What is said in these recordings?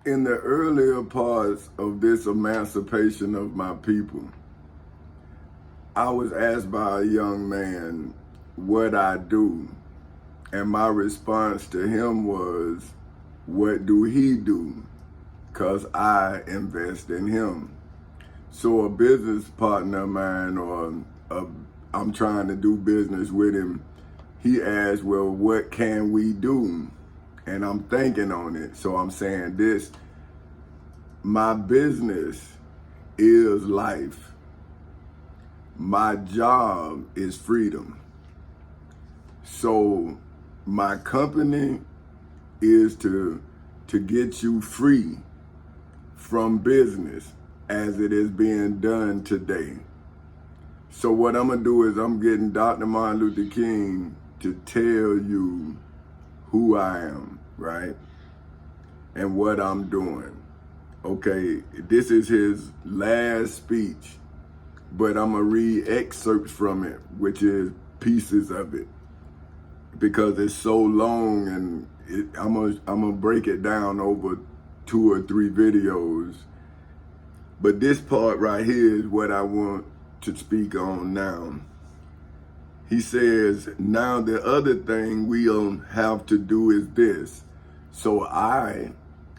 In the earlier parts of this emancipation of my people, I was asked by a young man what I do, and my response to him was, what do he do? Because I invest in him. So a business partner of mine, I'm trying to do business with him, he asked, well, what can we do? And I'm thinking on it. So I'm saying this, my business is life. My job is freedom. So my company is to get you free from business as it is being done today. So what I'm gonna do is I'm getting Dr. Martin Luther King to tell you who I am, right? And what I'm doing. Okay, this is his last speech, but I'm gonna read excerpts from it, which is pieces of it, because it's so long, and I'm gonna break it down over 2 or 3 videos. But this part right here is what I want to speak on now. He says, now the other thing we'll have to do is this. So I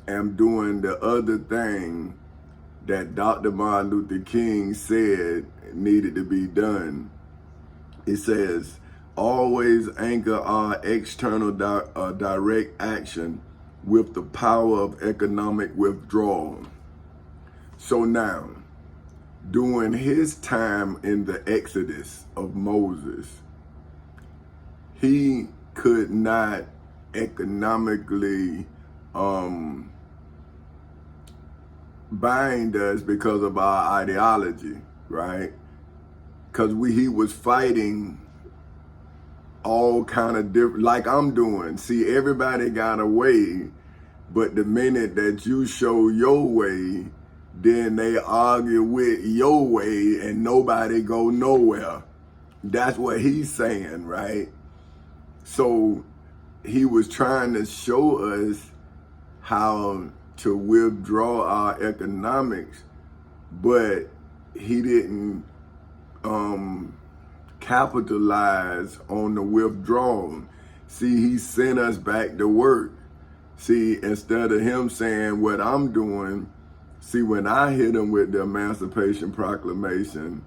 am doing the other thing that Dr. Martin Luther King said needed to be done. It says, always anchor our external direct action with the power of economic withdrawal. So now, during his time in the Exodus of Moses, he could not economically bind us because of our ideology, right? Because he was fighting all kind of different, like I'm doing. See, everybody got a way, but the minute that you show your way, then they argue with your way and nobody go nowhere. That's what he's saying, right? So he was trying to show us how to withdraw our economics, but he didn't capitalize on the withdrawal. See, he sent us back to work. See, instead of him saying what I'm doing, see, when I hit him with the Emancipation Proclamation,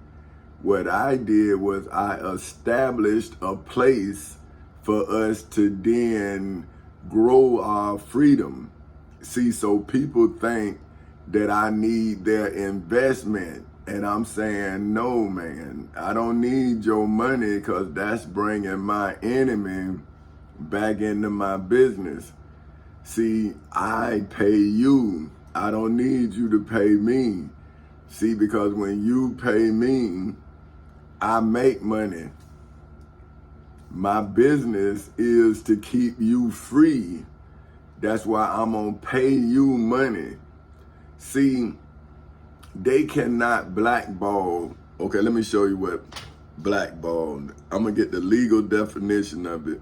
what I did was I established a place for us to then grow our freedom. See, so people think that I need their investment. And I'm saying, no, man, I don't need your money, because that's bringing my enemy back into my business. See, I pay you. I don't need you to pay me. See, because when you pay me, I make money. My business is to keep you free. That's why I'm gonna pay you money. See, they cannot blackball. Okay, let me show you what blackball. I'm gonna get the legal definition of it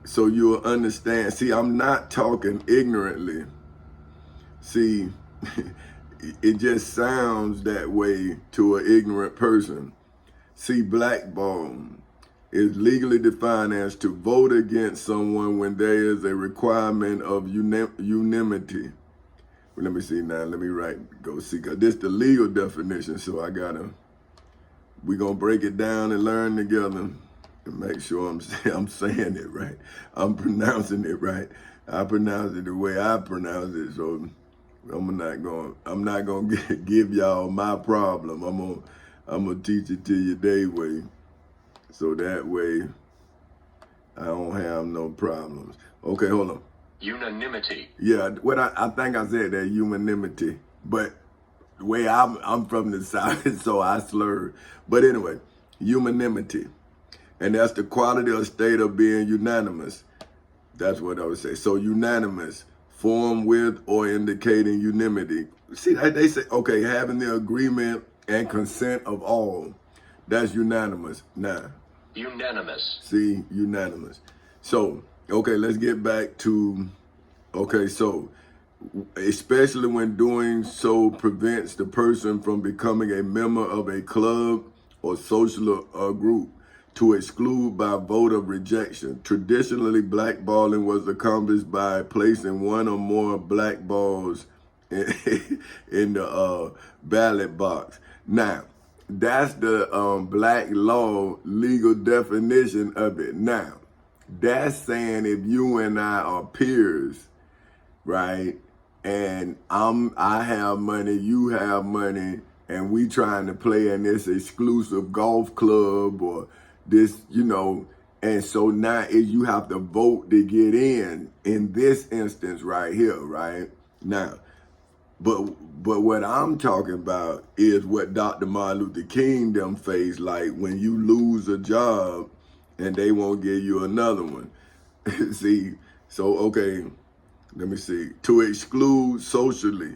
so you'll understand. See, I'm not talking ignorantly. See, it just sounds that way to an ignorant person. See, blackball is legally defined as to vote against someone when there is a requirement of unanimity. Well, let me see now. Let me go see. Cause this is the legal definition, so we're gonna break it down and learn together and make sure I'm saying it right. I'm pronouncing it right. I pronounce it the way I pronounce it, so I'm not gonna give y'all my problem. I'm gonna teach it to you their way, so that way I don't have no problems. Okay, hold on. Unanimity. Yeah, what I think I said that, unanimity, but the way I'm from the South, so I slurred. But anyway, unanimity, and that's the quality or state of being unanimous. That's what I would say. So unanimous, formed with or indicating unanimity. See, they say, okay, having the agreement and consent of all. That's unanimous. Now, unanimous. See, unanimous. So, okay, let's get back to Okay, so especially when doing so prevents the person from becoming a member of a club or social group to exclude by vote of rejection. Traditionally, blackballing was accomplished by placing one or more blackballs in, in the ballot box. Now, that's the black law legal definition of it. Now, that's saying if you and I are peers, right? And I have money, you have money, and we trying to play in this exclusive golf club or this, and so now is you have to vote to get in this instance right here, right? Now, but what I'm talking about is what Dr. Martin Luther King them faced, like when you lose a job and they won't give you another one. See, so okay, let me see. To exclude socially,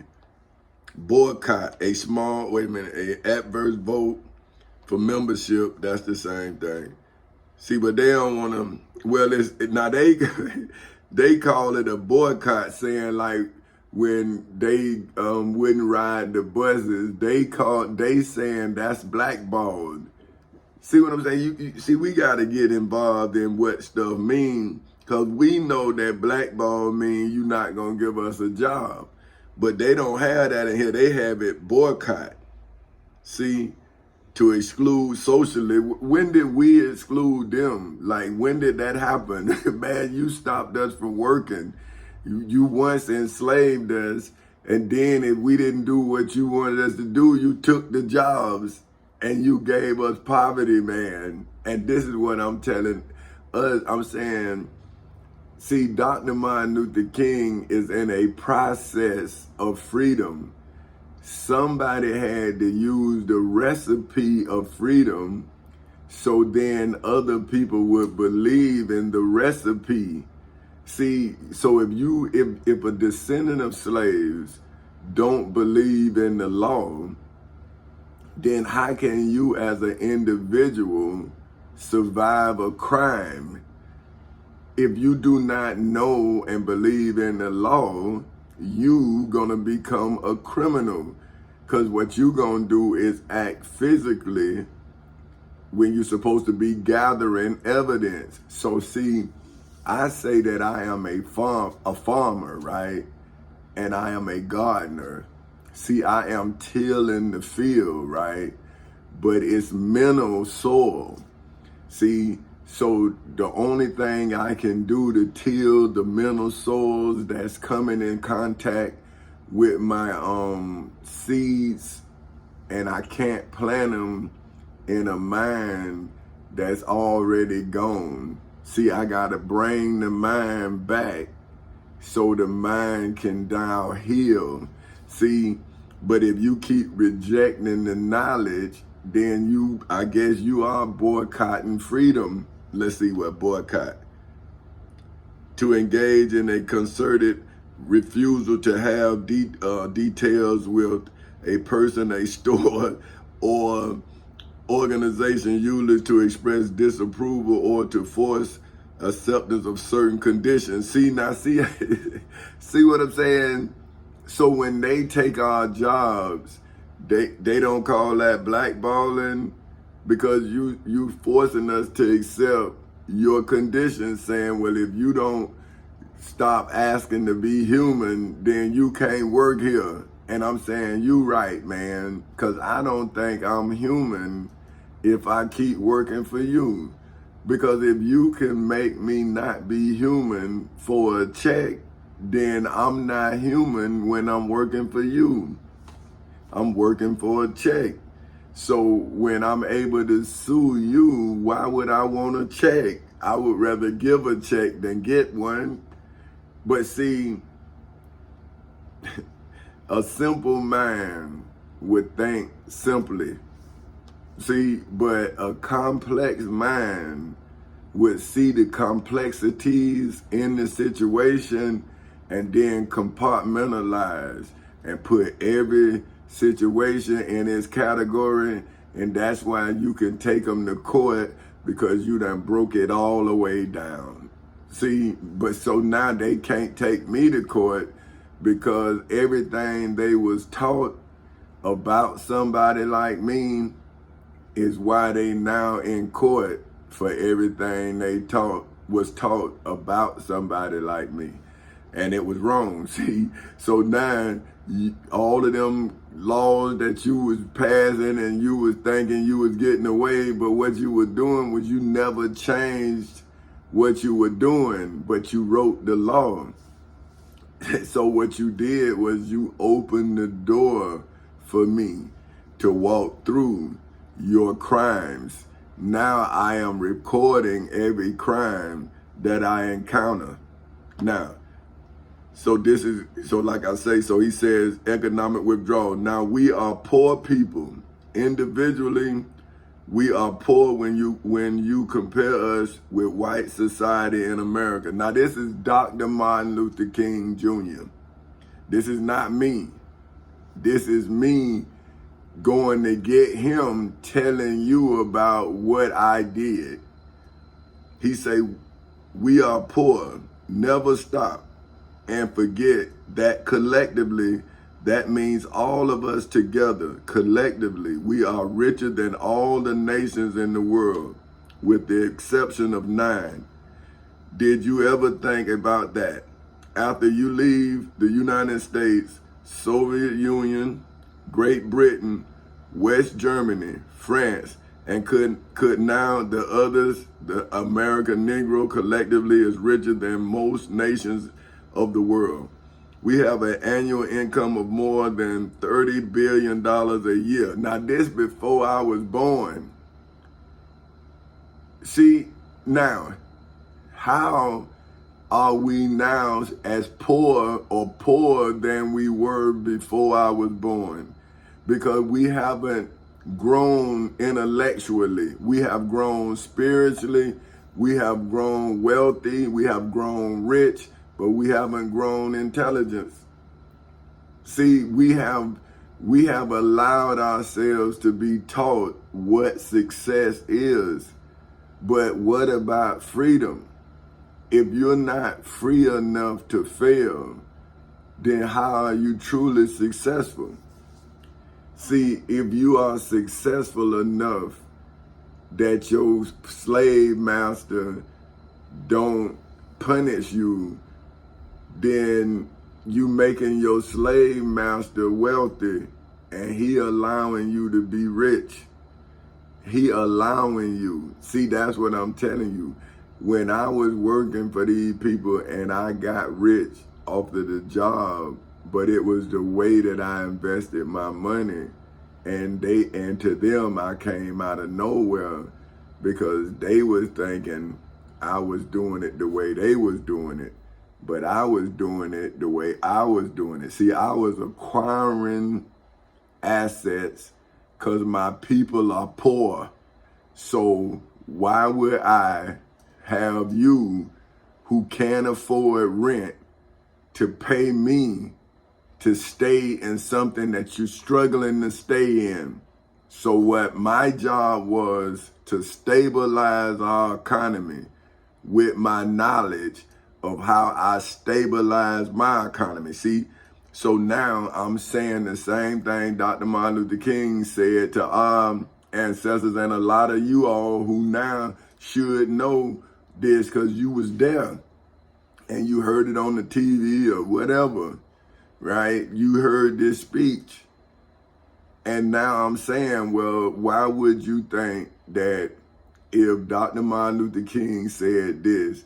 boycott a small, a adverse vote for membership, that's the same thing. See, but they don't want to, well, now they call it a boycott, saying like when they wouldn't ride the buses, they saying that's blackballed. See what I'm saying? You see, we got to get involved in what stuff mean, because we know that blackball means you're not going to give us a job. But they don't have that in here. They have it boycott. See, to exclude socially. When did we exclude them? Like, when did that happen? Man, you stopped us from working. You once enslaved us. And then if we didn't do what you wanted us to do, you took the jobs and you gave us poverty, man. And this is what I'm telling us. I'm saying, see, Dr. Martin Luther King is in a process of freedom. Somebody had to use the recipe of freedom so then other people would believe in the recipe. See, so if a descendant of slaves don't believe in the law, then how can you as an individual survive a crime? If you do not know and believe in the law, you gonna become a criminal. Because what you gonna do is act physically when you're supposed to be gathering evidence. So see, I say that I am a farmer, right? And I am a gardener. See, I am tilling the field, right? But it's mineral soil. See, so the only thing I can do to till the mineral soils that's coming in contact with my seeds, and I can't plant them in a mind that's already gone. See, I gotta bring the mind back so the mind can now heal. See, but if you keep rejecting the knowledge, then I guess you are boycotting freedom. Let's see what boycott. To engage in a concerted refusal to have details with a person, a store, or organization, usually to express disapproval or to force acceptance of certain conditions. See see what I'm saying? So when they take our jobs, they don't call that blackballing, because you forcing us to accept your conditions, saying, well, if you don't stop asking to be human, then you can't work here. And I'm saying, you right, man, because I don't think I'm human if I keep working for you. Because if you can make me not be human for a check, then I'm not human when I'm working for you. I'm working for a check. So when I'm able to sue you, why would I want a check? I would rather give a check than get one. But see, a simple mind would think simply. See, but a complex mind would see the complexities in the situation and then compartmentalize and put every situation in its category, and that's why you can take them to court, because you done broke it all the way down. See, but so now they can't take me to court because everything they was taught about somebody like me is why they now in court for everything they was taught about somebody like me. And it was wrong. See, so now all of them laws that you was passing and you was thinking you was getting away, but what you were doing was you never changed what you were doing, but you wrote the law. So what you did was you opened the door for me to walk through your crimes. Now I am recording every crime that I encounter. Now, so like I say, so he says economic withdrawal. Now we are poor people. Individually, we are poor when you compare us with white society in America. Now this is Dr. Martin Luther King Jr. This is not me. This is me going to get him telling you about what I did. He say, we are poor, never stop, and forget that collectively, that means all of us together, collectively, we are richer than all the nations in the world, with the exception of 9. Did you ever think about that? After you leave the United States, Soviet Union, Great Britain, West Germany, France, and could now the others, the American Negro collectively is richer than most nations of the world. We have an annual income of more than $30 billion a year. Now this before I was born. See, now, how are we now as poor or poorer than we were before I was born? Because we haven't grown intellectually. We have grown spiritually. We have grown wealthy. We have grown rich, but we haven't grown intelligence. See, we have allowed ourselves to be taught what success is. But what about freedom? If you're not free enough to fail, then how are you truly successful? See, if you are successful enough that your slave master don't punish you, then you making your slave master wealthy and he allowing you to be rich. He allowing you. See, that's what I'm telling you. When I was working for these people and I got rich off of the job, but it was the way that I invested my money, and to them I came out of nowhere because they was thinking I was doing it the way they was doing it, but I was doing it the way I was doing it. See, I was acquiring assets because my people are poor. So why would I have you who can't afford rent to pay me to stay in something that you're struggling to stay in? So what my job was to stabilize our economy with my knowledge of how I stabilize my economy. See, so now I'm saying the same thing Dr. Martin Luther King said to our ancestors, and a lot of you all who now should know this because you was there and you heard it on the TV or whatever, right? You heard this speech. And now I'm saying, well, why would you think that if Dr. Martin Luther King said this,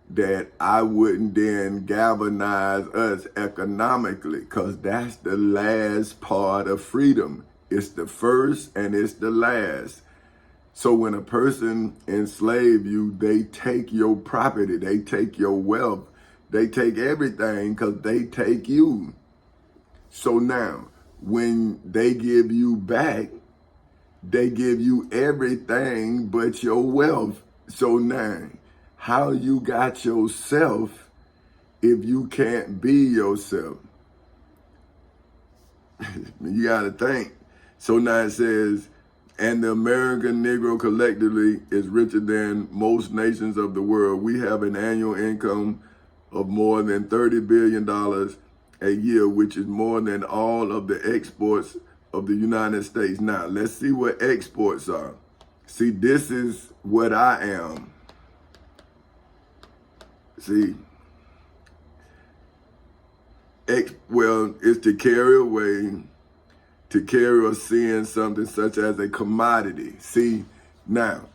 that I wouldn't then galvanize us economically? Because that's the last part of freedom. It's the first and it's the last. So when a person enslave you, they take your property, they take your wealth, they take everything because they take you. So now, when they give you back, they give you everything but your wealth. So now, how you got yourself if you can't be yourself? You got to think. So now it says, and the American Negro collectively is richer than most nations of the world. We have an annual income of more than $30 billion a year, which is more than all of the exports of the United States. Now, let's see what exports are. See, this is what I am. See, well, it's to carry away, to carry or send something such as a commodity. See, now,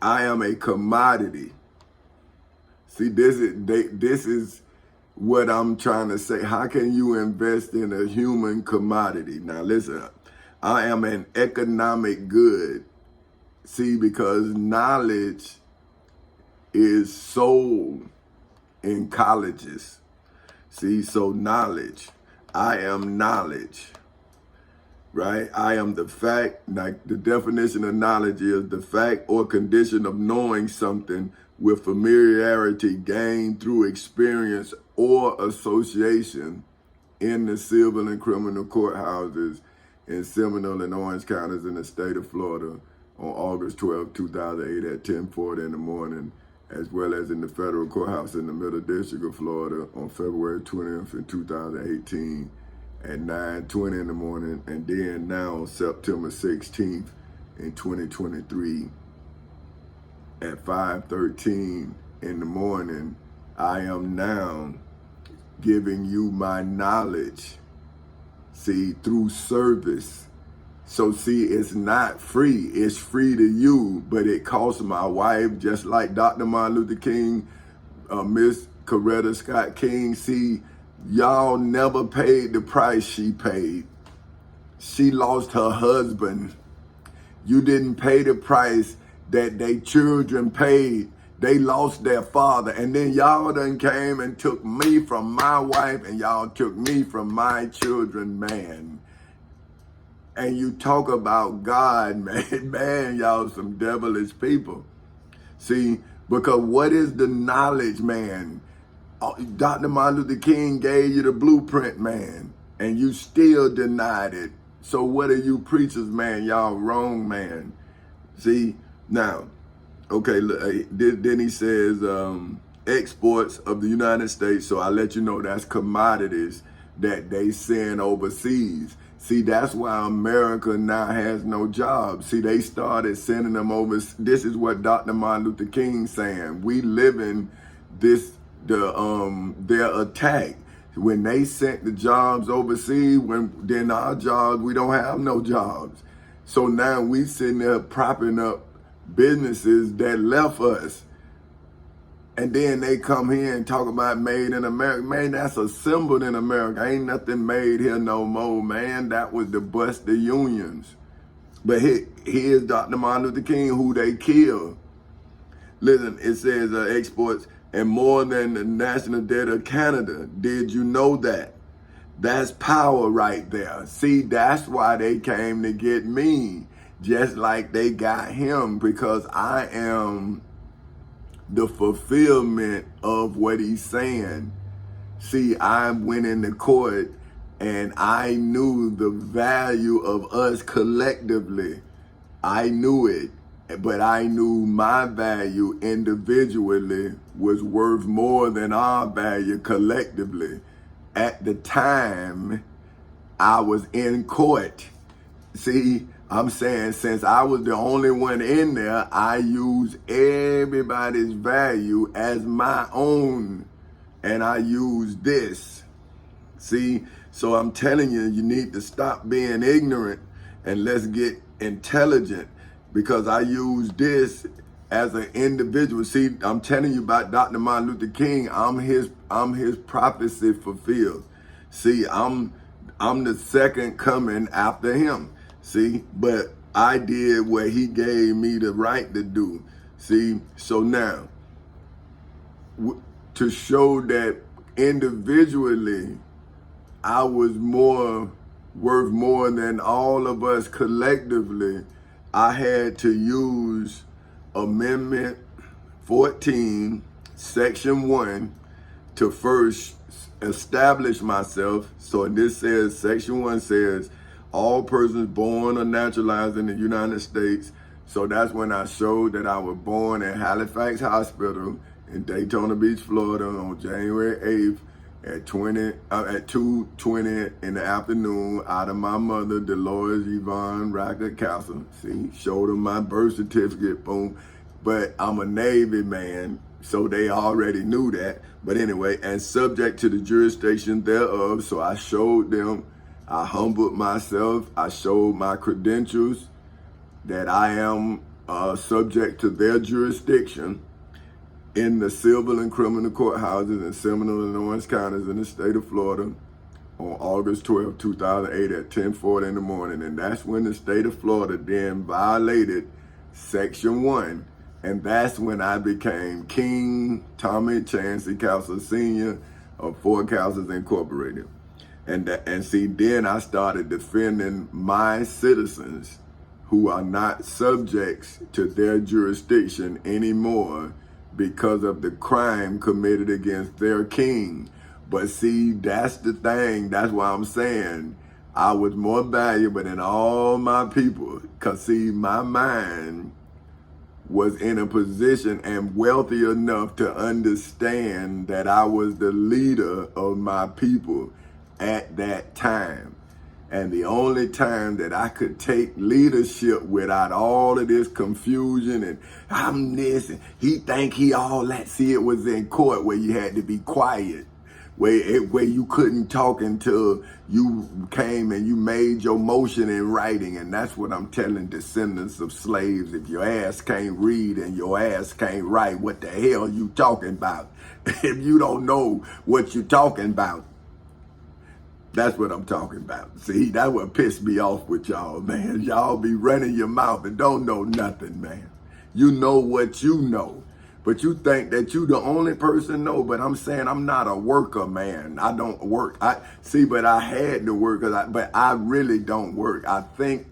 I am a commodity. See, this is what I'm trying to say. How can you invest in a human commodity? Now, listen, I am an economic good. See, because knowledge is sold in colleges. See, so knowledge, I am knowledge, right? I am the fact, like the definition of knowledge is the fact or condition of knowing something with familiarity gained through experience or association in the civil and criminal courthouses in Seminole and Orange counties in the state of Florida on August 12, 2008 at 10:40 in the morning, as well as in the federal courthouse in the Middle District of Florida on February 20th in 2018 at 9:20 in the morning, and then now on September 16th in 2023 at 5:13 in the morning. I am now giving you my knowledge, see, through service. So see, it's not free. It's free to you, but it costs my wife, just like Dr. Martin Luther King, Miss Coretta Scott King. See, y'all never paid the price she paid. She lost her husband. You didn't pay the price that they children paid. They lost their father. And then y'all done came and took me from my wife, and y'all took me from my children, man. And you talk about God, man. Man, y'all some devilish people. See, because what is the knowledge, man? Dr. Martin Luther King gave you the blueprint, man, and you still denied it. So what are you preachers, man? Y'all wrong, man. See, now, okay, then he says exports of the United States. So I let you know that's commodities that they send overseas. See, that's why America now has no jobs. See, they started sending them over. This is what Dr. Martin Luther King saying. We live in their attack. When they sent the jobs overseas, then our jobs, we don't have no jobs. So now we sitting there propping up businesses that left us. And then they come here and talk about made in America. Man, that's assembled in America. Ain't nothing made here no more, man. That was to bust the unions. But here's Dr. Martin Luther King, who they killed. Listen, it says exports and more than the national debt of Canada. Did you know that? That's power right there. See, that's why they came to get me, just like they got him, because I am the fulfillment of what he's saying. See, I went into court and I knew the value of us collectively. I knew it, but I knew my value individually was worth more than our value collectively. At the time I was in court. See, I'm saying since I was the only one in there, I used everybody's value as my own, and I used this. See, so I'm telling you, you need to stop being ignorant and let's get intelligent, because I use this as an individual. See, I'm telling you about Dr. Martin Luther King. I'm his prophecy fulfilled. See, I'm the second coming after him. See, but I did what he gave me the right to do. See, so now, to show that individually I was worth more than all of us collectively, I had to use Amendment 14, Section 1, to first establish myself. So this says, Section 1 says, all persons born or naturalized in the United States. So that's when I showed that I was born at Halifax Hospital in Daytona Beach, Florida on January 8th at 2:20 in the afternoon out of my mother, Dolores Yvonne Rackett Castle. See, showed them my birth certificate, boom. But I'm a Navy man, so they already knew that. But anyway, and subject to the jurisdiction thereof. So I showed them, I humbled myself, I showed my credentials that I am subject to their jurisdiction in the civil and criminal courthouses in Seminole and Orange counties in the state of Florida on August 12, 2008 at 10:40 in the morning. And that's when the state of Florida then violated Section 1. And that's when I became King Tommy Chancey Castle Sr. of Fort Castles Incorporated. And see, then I started defending my citizens who are not subjects to their jurisdiction anymore because of the crime committed against their king. But see, that's the thing. That's why I'm saying I was more valuable than all my people. Because see, my mind was in a position and wealthy enough to understand that I was the leader of my people at that time. And the only time that I could take leadership without all of this confusion and I'm this and he think he all that. See, it was in court where you had to be quiet, where you couldn't talk until you came and you made your motion in writing. And that's what I'm telling descendants of slaves. If your ass can't read and your ass can't write, what the hell you talking about? If you don't know what you talking about. That's what I'm talking about. See, that what pissed me off with y'all, man. Y'all be running your mouth and don't know nothing, man. You know what you know, but you think that you the only person know. But I'm saying I'm not a worker, man. I don't work. But I had to work, but I really don't work. I think,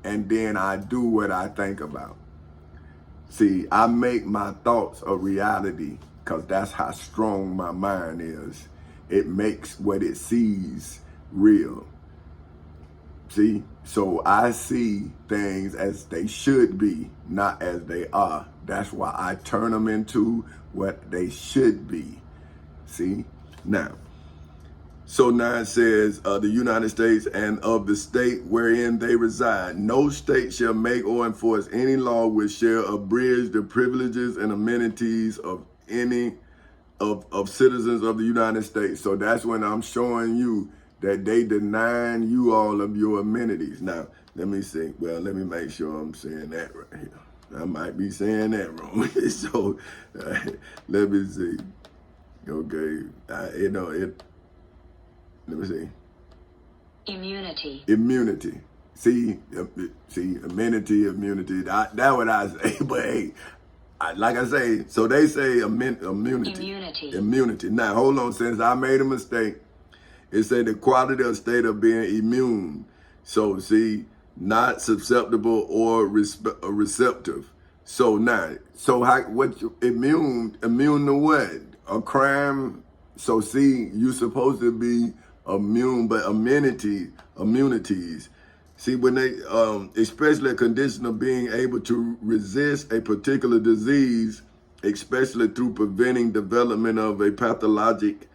and then I do what I think about. See, I make my thoughts a reality because that's how strong my mind is. It makes what it sees real. See? So I see things as they should be, not as they are. That's why I turn them into what they should be. See? Now, so now it says, the United States and of the state wherein they reside, no state shall make or enforce any law which shall abridge the privileges and amenities of any of citizens of the United States. So that's when I'm showing you that they denying you all of your amenities. Now, let me see. Well, let me make sure I'm saying that right here. I might be saying that wrong. So let me see. Okay. Let me see. Immunity. See, amenity, immunity. That what I say. But hey, like I say, so they say immunity. Now, hold on, since I made a mistake, it said the quality or state of being immune. So, see, not susceptible or receptive. So now, immune to what? A crime. So see, you supposed to be immune, but immunities. See, when they, especially a condition of being able to resist a particular disease, especially through preventing development of a pathologic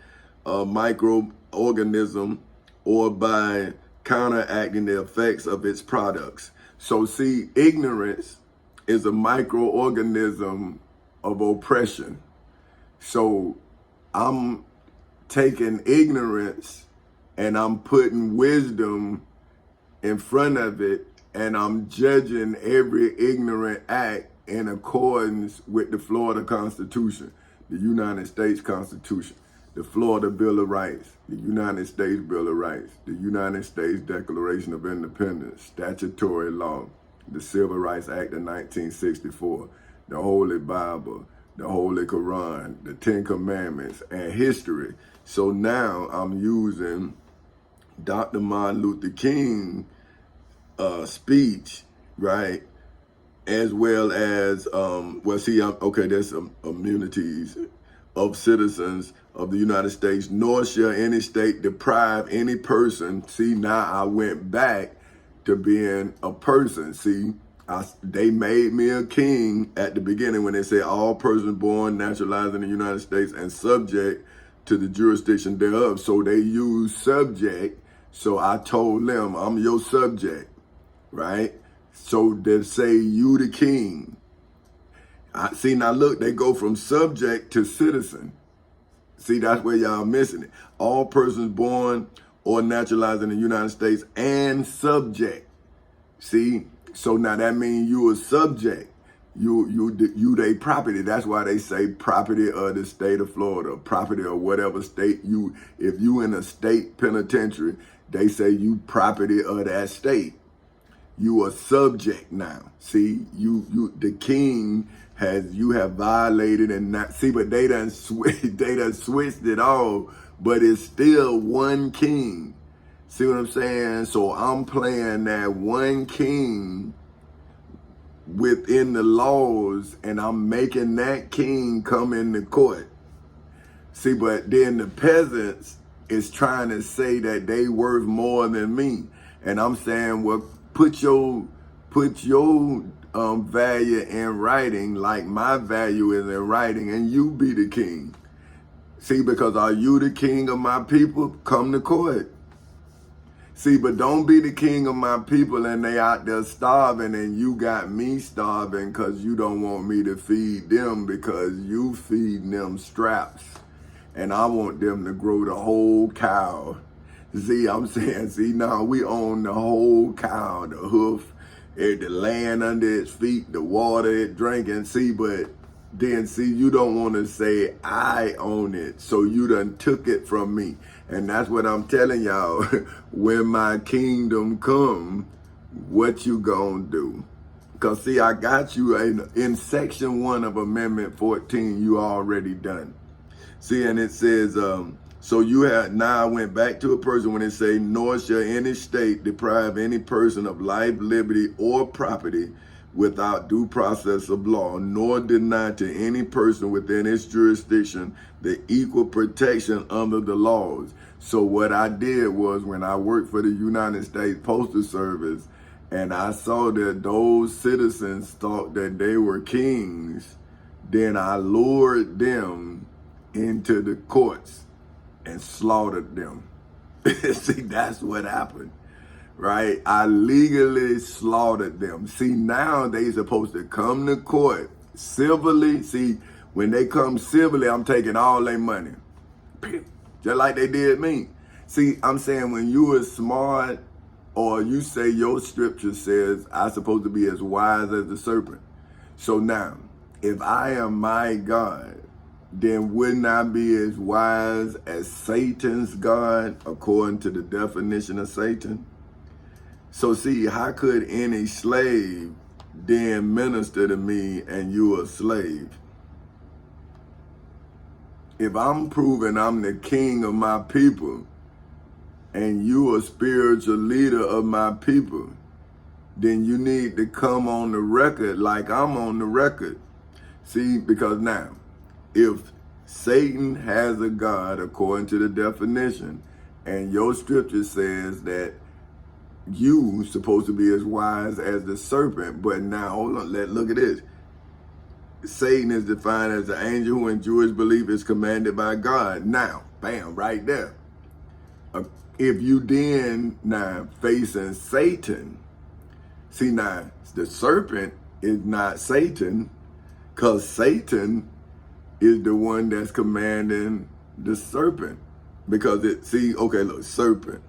microorganism or by counteracting the effects of its products. So see, ignorance is a microorganism of oppression. So I'm taking ignorance and I'm putting wisdom in front of it, and I'm judging every ignorant act in accordance with the Florida Constitution, the United States Constitution, the Florida Bill of Rights, the United States Bill of Rights, the United States Declaration of Independence, statutory law, the Civil Rights Act of 1964, the Holy Bible, the Holy Quran, the Ten Commandments, and history. So now I'm using Dr. Martin Luther King speech, right? As well as, there's some immunities of citizens of the United States, nor shall any state deprive any person. See, now I went back to being a person. See, they made me a king at the beginning when they said all persons born, naturalized in the United States and subject to the jurisdiction thereof. So they use subject. So I told them, I'm your subject, right? So they say you the king. See, now look, they go from subject to citizen. See, that's where y'all missing it. All persons born or naturalized in the United States and subject. See, so now that means you a subject. You they property. That's why they say property of the state of Florida, property of whatever state if you in a state penitentiary, they say you property of that state. You a subject now. See, the king you have violated and not, see, but they done switched it all, but it's still one king. See what I'm saying? So I'm playing that one king within the laws, and I'm making that king come into court. See, but then the peasants is trying to say that they worth more than me. And I'm saying, well, put your value in writing, like my value is in writing, and you be the king. See, because are you the king of my people? Come to court. See, but don't be the king of my people and they out there starving and you got me starving because you don't want me to feed them because you feed them straps. And I want them to grow the whole cow. See, I'm saying, see, now we own the whole cow, the hoof, the land under its feet, the water it drinking. See, but then see, you don't want to say I own it. So you done took it from me. And that's what I'm telling y'all. When my kingdom come, what you gonna do? Because see, I got you in section 1 of Amendment 14, you already done. See, and it says, so you have, now I went back to a person when it say, nor shall any state deprive any person of life, liberty, or property without due process of law, nor deny to any person within its jurisdiction the equal protection under the laws. So what I did was, when I worked for the United States Postal Service and I saw that those citizens thought that they were kings, then I lured them into the courts and slaughtered them. See, that's what happened. Right? I legally slaughtered them. See, now they supposed to come to court civilly. See, when they come civilly, I'm taking all their money. Just like they did me. See, I'm saying when you are smart, or you say your scripture says I'm supposed to be as wise as the serpent. So now, if I am my God, then wouldn't I be as wise as Satan's God, according to the definition of Satan? So see, how could any slave then minister to me and you a slave? If I'm proving I'm the king of my people and you a spiritual leader of my people, then you need to come on the record like I'm on the record. See, because now, if Satan has a God according to the definition, and your scripture says that you supposed to be as wise as the serpent, but now hold on, look at this. Satan is defined as the angel who in Jewish belief is commanded by God. Now, bam, right there. If you then now facing Satan, see now the serpent is not Satan, because Satan is the one that's commanding the serpent. Because okay, look, serpent.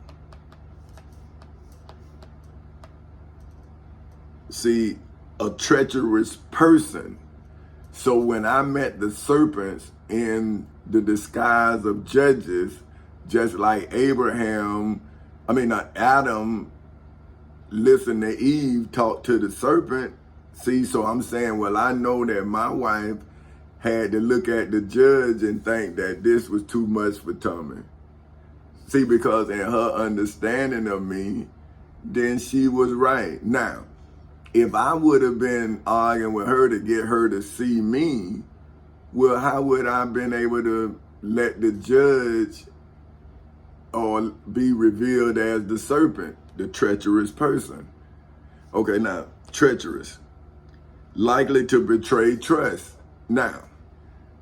See, a treacherous person. So when I met the serpents in the disguise of judges, just like Adam listened to Eve talk to the serpent. See, so I'm saying, well, I know that my wife had to look at the judge and think that this was too much for Tommy. See, because in her understanding of me, then she was right. Now, if I would have been arguing with her to get her to see me, well, how would I have been able to let the judge or be revealed as the serpent, the treacherous person. Okay, now, treacherous, likely to betray trust. Now,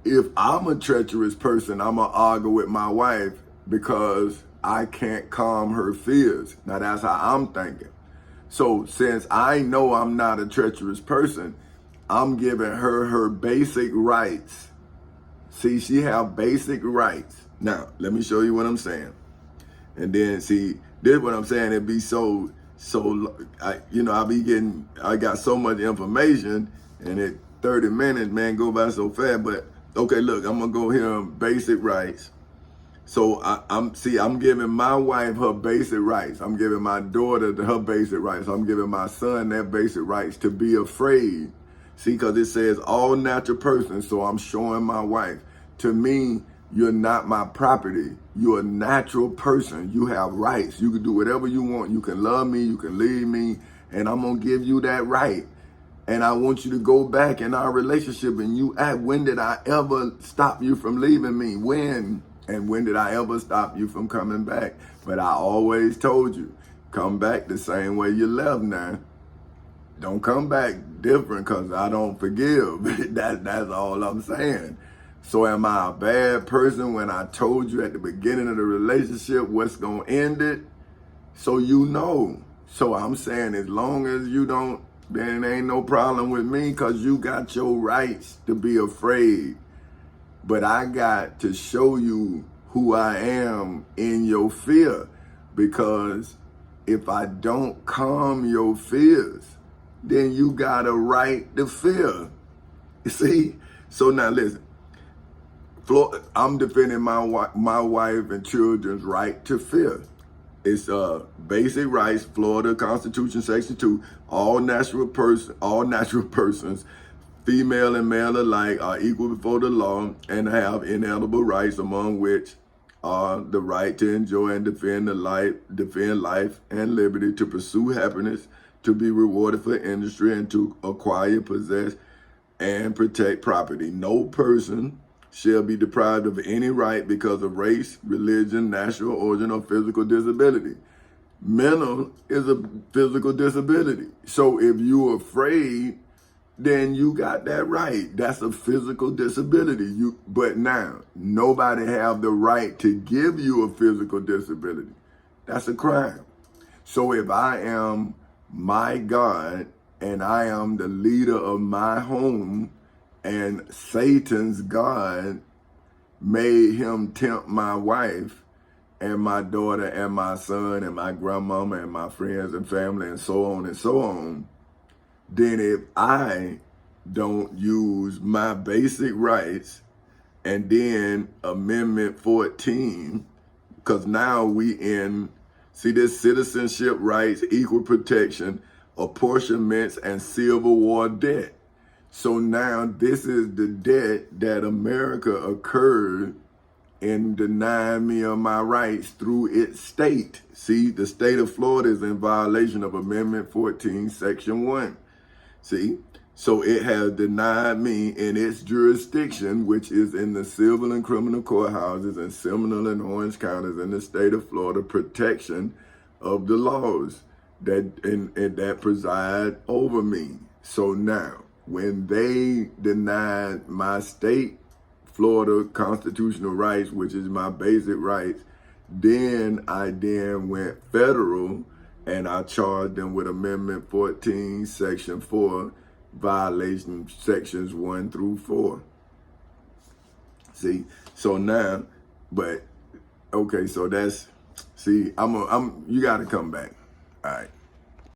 if I'm a treacherous person, I'm going to argue with my wife because I can't calm her fears. Now, that's how I'm thinking. So since I know I'm not a treacherous person, I'm giving her her basic rights. See, she have basic rights. Now, let me show you what I'm saying. And then, see, this is what I'm saying. It be I got so much information, and it 30 minutes, man, go by so fast. But, okay, look, I'm going to go here on basic rights. So I'm giving my wife her basic rights. I'm giving my daughter her basic rights. I'm giving my son their basic rights to be afraid. See, because it says all natural persons. So I'm showing my wife, to me, you're not my property. You're a natural person. You have rights. You can do whatever you want. You can love me. You can leave me. And I'm going to give you that right. And I want you to go back in our relationship and you act. When did I ever stop you from leaving me? When? And when did I ever stop you from coming back? But I always told you, come back the same way you left now. Don't come back different because I don't forgive. That's all I'm saying. So am I a bad person when I told you at the beginning of the relationship what's going to end it? So you know. So I'm saying as long as you don't, then ain't no problem with me because you got your rights to be afraid. But I got to show you who I am in your fear, because if I don't calm your fears, then you got a right to fear. You see? So now listen, I'm defending my wife and children's right to fear. It's basic rights, Florida Constitution, Section 2, all natural persons, female and male alike, are equal before the law and have inalienable rights, among which are the right to enjoy and defend life and liberty, to pursue happiness, to be rewarded for industry, and to acquire, possess, and protect property. No person shall be deprived of any right because of race, religion, national origin, or physical disability. Mental is a physical disability. So if you're afraid, then you got that right. That's a physical disability. But now, nobody have the right to give you a physical disability. That's a crime. So if I am my God and I am the leader of my home, and Satan's God made him tempt my wife and my daughter and my son and my grandmama and my friends and family and so on, then if I don't use my basic rights, and then Amendment 14, because now we see this citizenship rights, equal protection, apportionments, and Civil War debt. So now this is the debt that America incurred in denying me of my rights through its state. See, the state of Florida is in violation of Amendment 14, Section 1. See, so it has denied me in its jurisdiction, which is in the civil and criminal courthouses in Seminole and Orange counties in the state of Florida, protection of the laws that preside over me. So now, when they denied my state, Florida constitutional rights, which is my basic rights, then I went federal and I charged them with Amendment 14, Section 4, violation sections 1 through 4. See, so now, but okay, so that's, see, you got to come back. All right.